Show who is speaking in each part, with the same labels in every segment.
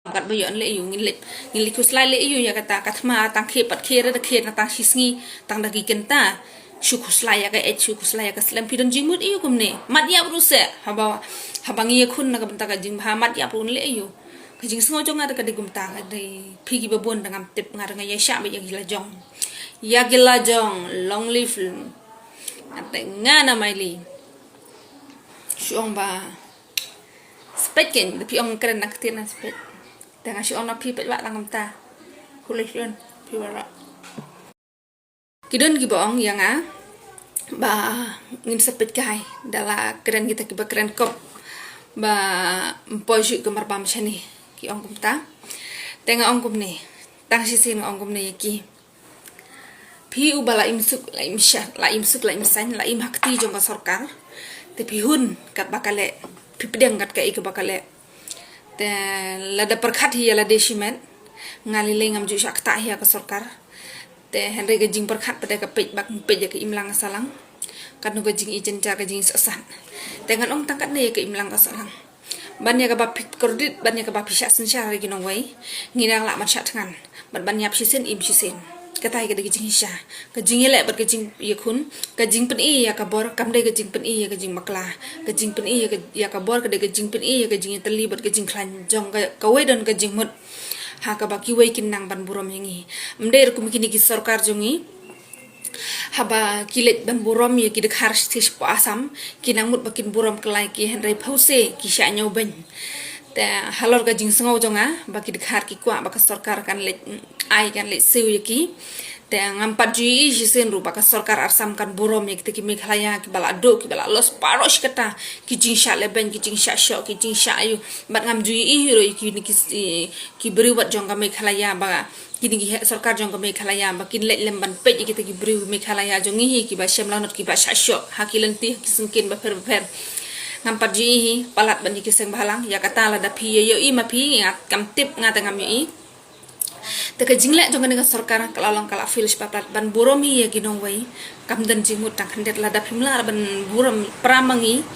Speaker 1: kat bayo an le yu ngin likus lai le yu ya kata katma tang khe pat khe ra khe na tang hisngi tang dagi kenta shukus lai ya ka shukus lai ya ka slam pidon jingmut yu kumne mat ya bruse habangi ye khun na ka banta ka jing bha mat ya prun le yu ka jing sngo jong ada ka de gumta ka de phigi babon dangam tip ngar nga ya sha ba ya gila jong long live ate ngana maili shuong ba spekin de pi ong kren nak tin na spek dengan si ona pi pet wa langam ta kulihun pi wa kidon gi bong yang ba ngin sepet kai dala keren kita ki ba keren kop ba mpoju gemar bam chani ki ong kum ta tenga ong kum ni tang si sin ong kum ni ki pi u bala imsuk la imsha la imsuk la imsan la im hakti jong ka sarkar te pi hun kat bakale pi pedeng kat ka ik bakale te lada perkhat hi la desimen ngali lengam ju shakta hi ka sarkar te henry ga jing perkhat pada ka pej bak pej ka imlang salang kan ga jing ijen jar ga jing sasan dengan ong tangkat ne ka imlang ka salang bannya ka ba pik kredit bannya ka ba pisha sen sha gi nong wai ngirang la mat sha thangan ban bannya psisen im psisen katai ka de jing sha ka jing le bat ka jing yakun ka jing pen i ya ka bor kam de ka jing pen i ya ka jing makla ka jing pen i ya ka bor ka de ka jing pen i ya ka jing tali bat ka jing klan jong ka we don ka jing mut ha ka ba ki we kin nang ban burom yangi mder kum kini ki sarkar jongi haba kilet ban burom ya ki de khar stis po asam kinang mut bakin burom kelai ki henry phause ki sha nyau ban te halor ka jing sngo jonga baki de khar ki kwa ba ka sarkar kan le ai kan le seu yaki te ngampat ji jisen ru ba ka sarkar arsam kan burom ya ki meghalaya ki bala do ki bala los parosh kata ki jing sha le ban ki jing sha sho ki jing sha ayu bat ngam ji ro ki ni ki beri wat jong ka meghalaya ba kini ki sarkar jong ka meghalaya ba kin le lemban pe ki te ki beri meghalaya jong hi ki ba shem lanot ki ba sha sho hakilan ti ki sungkin ba per ngampat ji palat ban ki seng balang ya kata la da pi yo i ma pi ngat kam tip ngata ngam yo i te ka jingle jong ka sarkar kalalong kala filish papat ban buromi ya ginong wai kam dan jingmut tang khandet la da phimla ban burom pramangi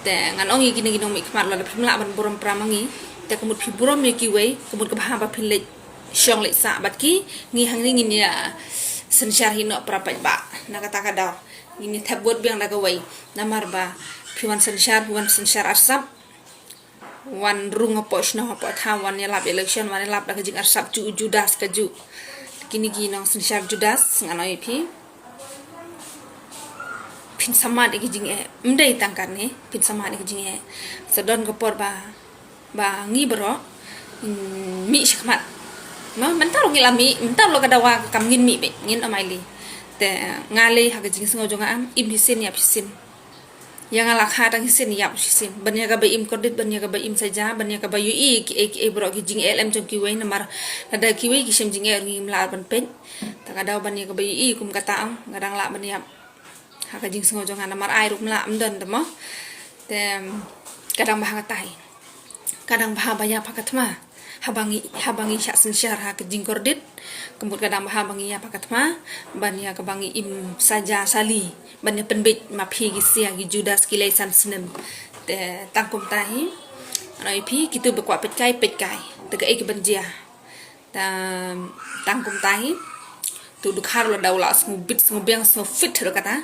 Speaker 1: te ngan ong gini ginong mi khmar la da phimla ban burom pramangi te kumut phi burom ye ki wai kumut ka ba philek shong le sa bat ki ngi hang ni ngin ya sensyar hino prapat ba na kata ka daw ngini thabot biang da ka wai namar ba piwan sensyar arsap wan rung apos no apo tha wan ya lab election wan lab da jing arsap ju judas ka ju kini gi nong sensyar judas nganoi pin sama de jing e mdai tangkan ne pin sama de jing e sedon ko por ba ngi bro mi shkmat ma mentar ngila mi mentar lo kadawa kam ngin mi be ngin amaili te ngale ha jing sngo jonga am im hisin ya hisin yang ala khadang hisin yap hisin banya ka ba im kredit banya ka ba im saja banya ka ba yu ki bro ki jing lm jong ki wei namar ada ki wei ki sem jing er ngim la ban pen ta ka daw banya ka ba yu kum kata ang ngadang la banya ha ka jing sngo jong namar ai rum la am don demo te kadang bah ngatai kadang bah baya pakatma habangi sha sen syar ha ka jing kredit kembut kadang bah bangi ya pakatma banya ka bangi im saja sali banya penbit ma phi gi sia gi judas ki leisan snem te tangkum tahi anai phi kitu bekwa pet kai te ga ek banjia ta tangkum tahi tu du khar la daula smu bit smu beng smu fit ro kata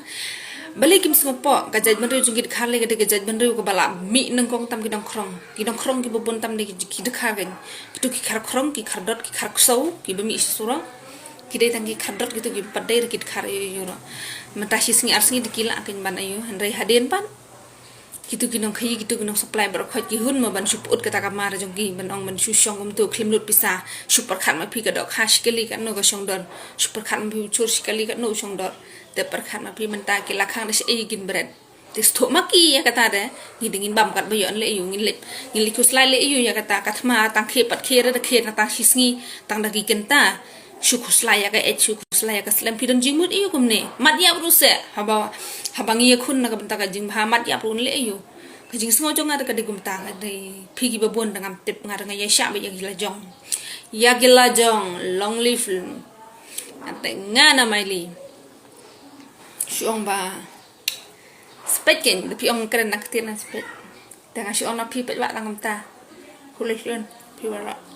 Speaker 1: balik kim smu po ga jaj ban ru jungit khar le ga jaj ban ru ko bala mi nang kong tam ki dong krong ki bobon tam de ki de khar gen tu ki khar krong ki khar dot ki khar ksau ki bemi sura kidai tangi khadot gitu ki padai rekit khar yo matashi singi arsingi dikila akin ban ayo henry haden pan gitu ginong khayi gitu ginong supply bar khot ki hun ma ban suput kata kamar jong ki ban ong ban su shong gum tu klim lut pisa super khat ma phi ka dok khash kali kan no ga shong dor super khat ma phi chur kali kan no shong dor te par khat ma phi man ta ki lakhang de ei gin bread tis tho maki ya kata de ni dingin bam kat bayon le yu ngin li kuslai le yu ya kata kathma tang khe pat khe ra khe na ta hisngi tang dagi kenta shukus laya ka shukus laya ka slam pidon jingmut iyo kumne mat ya bruse habangi ye khun na ka banta ka jing bha mat ya prun le iyo ka jing sngo jong ada ka de gumta ka de phigi babon dangam tip ngar nga ya sha ba ya gila jong long live ate ngana maili shuong ba spekin de pi ong kren nak tin na spek dengan si ona pi pet wa langam ta kulihun pi wala